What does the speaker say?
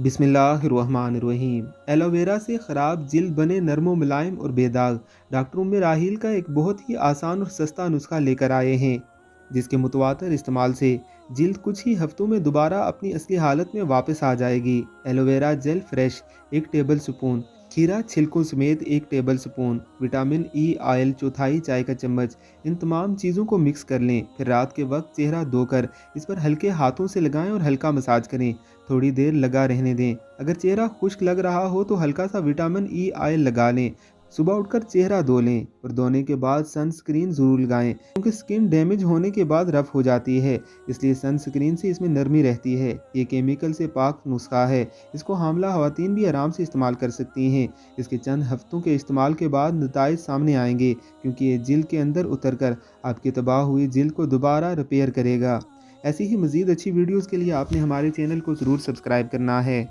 بسم اللہ الرحمن الرحیم۔ ایلو ویرا سے خراب جلد بنے نرم و ملائم اور بے داغ۔ ڈاکٹر ام راحیل کا ایک بہت ہی آسان اور سستا نسخہ لے کر آئے ہیں جس کے متواتر استعمال سے جلد کچھ ہی ہفتوں میں دوبارہ اپنی اصلی حالت میں واپس آ جائے گی۔ Aloe vera gel fresh 1 tablespoon, کھیرا چھلکوں سمیت 1 tablespoon, vitamin E oil چوتھائی چائے کا چمچ۔ ان تمام چیزوں کو مکس کر لیں، پھر رات کے وقت چہرہ دھو کر اس پر ہلکے ہاتھوں سے لگائیں اور ہلکا مساج کریں۔ تھوڑی دیر لگا رہنے دیں۔ اگر چہرہ خشک لگ رہا ہو تو ہلکا سا وٹامن ای آئل لگا لیں۔ صبح اٹھ کر چہرہ دھو لیں اور دھونے کے بعد سن سکرین ضرور لگائیں کیونکہ سکن ڈیمیج ہونے کے بعد رف ہو جاتی ہے، اس لیے سن سکرین سے اس میں نرمی رہتی ہے۔ یہ کیمیکل سے پاک نسخہ ہے، اس کو حاملہ خواتین بھی آرام سے استعمال کر سکتی ہیں۔ اس کے چند ہفتوں کے استعمال کے بعد نتائج سامنے آئیں گے کیونکہ یہ جلد کے اندر اتر کر آپ کی تباہ ہوئی جلد کو دوبارہ ریپیئر کرے گا۔ ایسی ہی مزید اچھی ویڈیوز کے لیے آپ نے ہمارے چینل کو ضرور سبسکرائب کرنا ہے۔